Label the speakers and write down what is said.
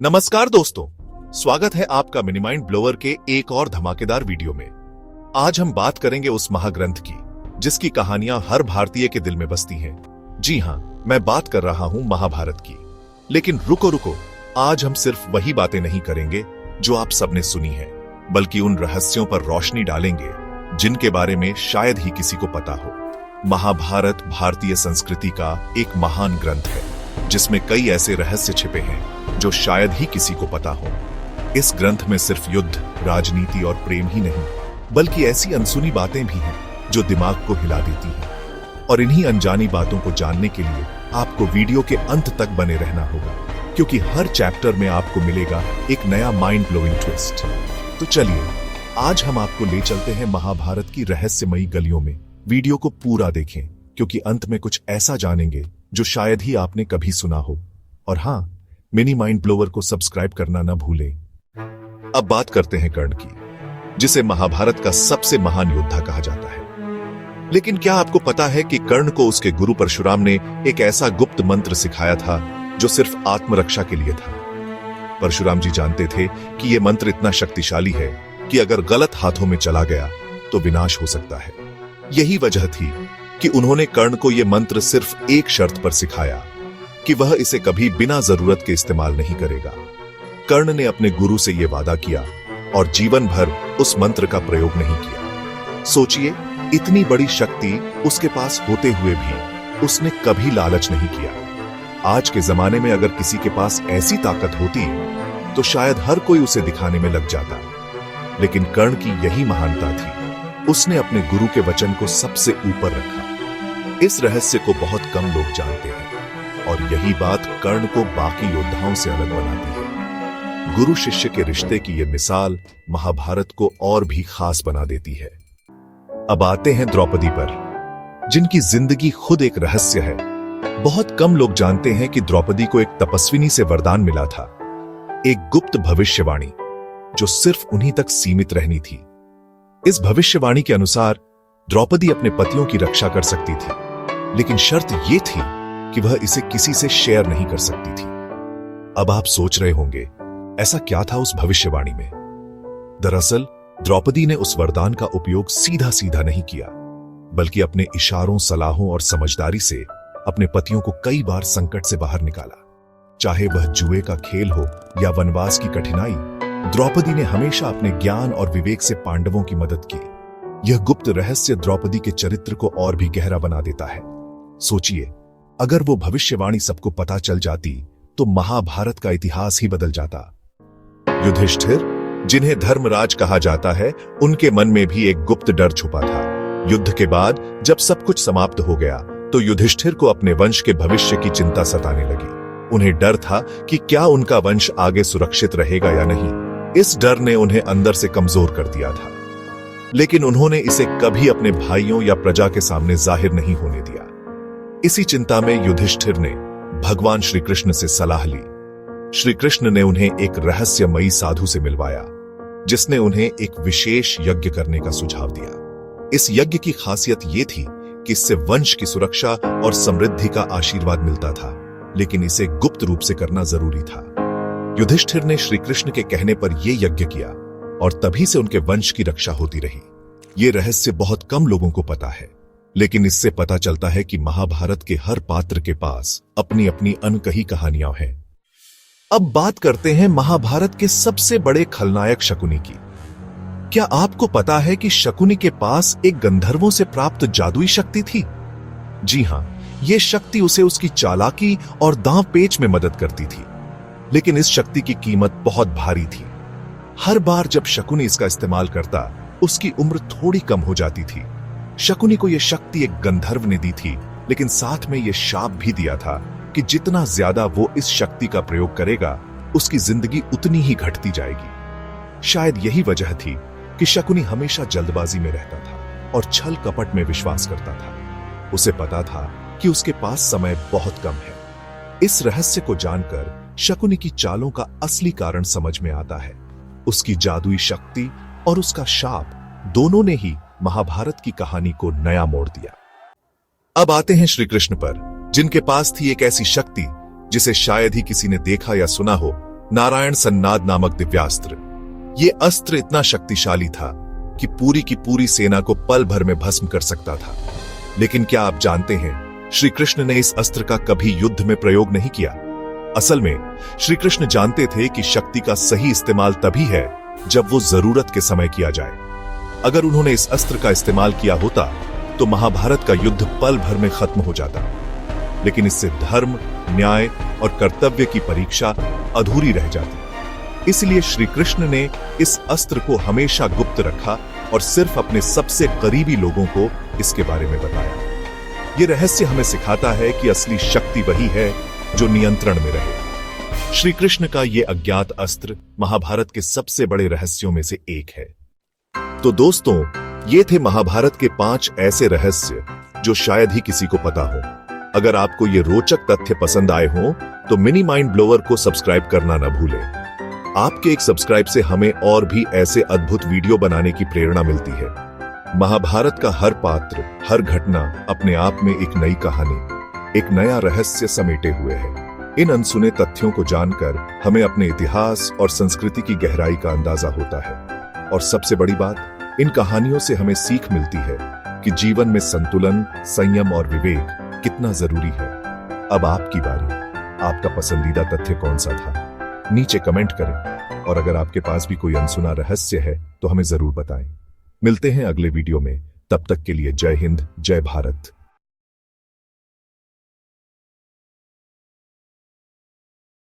Speaker 1: नमस्कार दोस्तों, स्वागत है आपका मिनी माइंड ब्लोअर के एक और धमाकेदार वीडियो में। आज हम बात करेंगे उस महाग्रंथ की जिसकी कहानियां हर भारतीय के दिल में बसती हैं। जी हां, मैं बात कर रहा हूं महाभारत की। लेकिन रुको, आज हम सिर्फ वही बातें नहीं करेंगे जो आप सबने सुनी है, बल्कि उन रहस्यों पर रोशनी डालेंगे जिनके बारे में शायद ही किसी को पता हो। महाभारत भारतीय संस्कृति का एक महान ग्रंथ है जिसमें कई ऐसे रहस्य छिपे हैं जो शायद ही किसी को पता हो। इस ग्रंथ में सिर्फ युद्ध, राजनीति और प्रेम ही नहीं, बल्कि ऐसी अनसुनी बातें भी हैं जो दिमाग को हिला देती हैं। और इन्हीं अनजानी बातों को जानने के लिए आपको वीडियो के अंत तक बने रहना होगा, क्योंकि हर चैप्टर में आपको मिलेगा एक नया माइंड ब्लोइंग ट्विस्ट। तो चलिए, आज हम आपको ले चलते हैं महाभारत की रहस्यमयी गलियों में। वीडियो को पूरा देखें, क्योंकि अंत में कुछ ऐसा जानेंगे जो शायद ही आपने कभी सुना हो। और हाँ, मिनी माइंड ब्लोअर को सब्सक्राइब करना ना भूलें। अब बात करते हैं कर्ण की, जिसे महाभारत का सबसे महान योद्धा कहा जाता है। लेकिन क्या आपको पता है कि कर्ण को उसके गुरु परशुराम ने एक ऐसा गुप्त मंत्र सिखाया था जो सिर्फ आत्मरक्षा के लिए था। परशुराम जी जानते थे कि यह मंत्र इतना शक्तिशाली है कि अगर गलत हाथों में चला गया तो विनाश हो सकता है। यही वजह थी कि उन्होंने कर्ण को यह मंत्र सिर्फ एक शर्त पर सिखाया कि वह इसे कभी बिना जरूरत के इस्तेमाल नहीं करेगा। कर्ण ने अपने गुरु से यह वादा किया और जीवन भर उस मंत्र का प्रयोग नहीं किया। सोचिए, इतनी बड़ी शक्ति उसके पास होते हुए भी उसने कभी लालच नहीं किया। आज के जमाने में अगर किसी के पास ऐसी ताकत होती तो शायद हर कोई उसे दिखाने में लग जाता, लेकिन कर्ण की यही महानता थी। उसने अपने गुरु के वचन को सबसे ऊपर रखा। इस रहस्य को बहुत कम लोग जानते हैं और यही बात कर्ण को बाकी योद्धाओं से अलग बनाती है। गुरु शिष्य के रिश्ते की यह मिसाल महाभारत को और भी खास बना देती है। अब आते हैं द्रौपदी पर, जिनकी जिंदगी खुद एक रहस्य है। बहुत कम लोग जानते हैं कि द्रौपदी को एक तपस्विनी से वरदान मिला था, एक गुप्त भविष्यवाणी जो सिर्फ उन्हीं तक सीमित रहनी थी। इस भविष्यवाणी के अनुसार द्रौपदी अपने पतियों की रक्षा कर सकती थी, लेकिन शर्त यह थी कि वह इसे किसी से शेयर नहीं कर सकती थी। अब आप सोच रहे होंगे, ऐसा क्या था उस भविष्यवाणी में? दरअसल द्रौपदी ने उस वरदान का उपयोग सीधा सीधा नहीं किया, बल्कि अपने इशारों, सलाहों और समझदारी से अपने पतियों को कई बार संकट से बाहर निकाला। चाहे वह जुए का खेल हो या वनवास की कठिनाई, द्रौपदी ने हमेशा अपने ज्ञान और विवेक से पांडवों की मदद की। यह गुप्त रहस्य द्रौपदी के चरित्र को और भी गहरा बना देता है। सोचिए, अगर वो भविष्यवाणी सबको पता चल जाती तो महाभारत का इतिहास ही बदल जाता। युधिष्ठिर, जिन्हें धर्मराज कहा जाता है, उनके मन में भी एक गुप्त डर छुपा था। युद्ध के बाद जब सब कुछ समाप्त हो गया तो युधिष्ठिर को अपने वंश के भविष्य की चिंता सताने लगी। उन्हें डर था कि क्या उनका वंश आगे सुरक्षित रहेगा या नहीं। इस डर ने उन्हें अंदर से कमजोर कर दिया था, लेकिन उन्होंने इसे कभी अपने भाइयों या प्रजा के सामने जाहिर नहीं होने दिया। इसी चिंता में युधिष्ठिर ने भगवान श्री कृष्ण से सलाह ली। श्री कृष्ण ने उन्हें एक रहस्यमयी साधु से मिलवाया, जिसने उन्हें एक विशेष यज्ञ करने का सुझाव दिया। इस यज्ञ की खासियत यह थी कि इससे वंश की सुरक्षा और समृद्धि का आशीर्वाद मिलता था, लेकिन इसे गुप्त रूप से करना जरूरी था। युधिष्ठिर ने श्री कृष्ण के कहने पर यह यज्ञ किया और तभी से उनके वंश की रक्षा होती रही। यह रहस्य बहुत कम लोगों को पता है, लेकिन इससे पता चलता है कि महाभारत के हर पात्र के पास अपनी अपनी अनकही कहानियां हैं। अब बात करते हैं महाभारत के सबसे बड़े खलनायक शकुनी की। क्या आपको पता है कि शकुनी के पास एक गंधर्वों से प्राप्त जादुई शक्ति थी? जी हां, यह शक्ति उसे उसकी चालाकी और दांव पेच में मदद करती थी, लेकिन इस शक्ति की कीमत बहुत भारी थी। हर बार जब शकुनी इसका इस्तेमाल करता, उसकी उम्र थोड़ी कम हो जाती थी। शकुनी को यह शक्ति एक गंधर्व ने दी थी, लेकिन साथ में यह शाप भी दिया था कि जितना ज्यादा वो इस शक्ति का प्रयोग करेगा, उसकी जिंदगी उतनी ही घटती जाएगी। शायद यही वजह थी कि शकुनी हमेशा जल्दबाजी में रहता था और छल कपट में विश्वास करता था। उसे पता था कि उसके पास समय बहुत कम है। इस रहस्य को जानकर शकुनी की चालों का असली कारण समझ में आता है। उसकी जादुई शक्ति और उसका शाप दोनों ने ही महाभारत की कहानी को नया मोड़ दिया। अब आते हैं श्री कृष्ण पर, जिनके पास थी एक ऐसी शक्ति जिसे शायद ही किसी ने देखा या सुना हो, नारायण सन्नाद नामक दिव्यास्त्र। ये अस्त्र इतना शक्तिशाली था कि पूरी की पूरी सेना को पल भर में भस्म कर सकता था। लेकिन क्या आप जानते हैं, श्री कृष्ण ने इस अस्त्र का कभी युद्ध में प्रयोग नहीं किया। असल में श्री कृष्ण जानते थे कि शक्ति का सही इस्तेमाल तभी है जब वो जरूरत के समय किया जाए। अगर उन्होंने इस अस्त्र का इस्तेमाल किया होता तो महाभारत का युद्ध पल भर में खत्म हो जाता। लेकिन इससे धर्म, न्याय और कर्तव्य की परीक्षा अधूरी रह जाती। इसलिए श्री कृष्ण ने इस अस्त्र को हमेशा गुप्त रखा और सिर्फ अपने सबसे करीबी लोगों को इसके बारे में बताया। यह रहस्य हमें सिखाता है कि असली शक्ति वही है जो नियंत्रण में रहे। श्री कृष्ण का यह अज्ञात अस्त्र महाभारत के सबसे बड़े रहस्यों में से एक है। तो दोस्तों, ये थे महाभारत के 5 ऐसे रहस्य जो शायद ही किसी को पता हो। अगर आपको ये रोचक तथ्य पसंद आए हों तो मिनी माइंड ब्लोअर को सब्सक्राइब करना न भूलें। आपके एक सब्सक्राइब से हमें और भी ऐसे अद्भुत वीडियो बनाने की प्रेरणा मिलती है। महाभारत का हर पात्र, हर घटना अपने आप में एक नई कहानी, एक नया रहस्य समेटे हुए है। इन अनसुने तथ्यों को जानकर हमें अपने इतिहास और संस्कृति की गहराई का अंदाजा होता है। और सबसे बड़ी बात, इन कहानियों से हमें सीख मिलती है कि जीवन में संतुलन, संयम और विवेक कितना जरूरी है। अब आपकी बारी। आपका पसंदीदा तथ्य कौन सा था? नीचे कमेंट करें और अगर आपके पास भी कोई अनसुना रहस्य है तो हमें जरूर बताएं। मिलते हैं अगले वीडियो में। तब तक के लिए जय हिंद, जय भारत।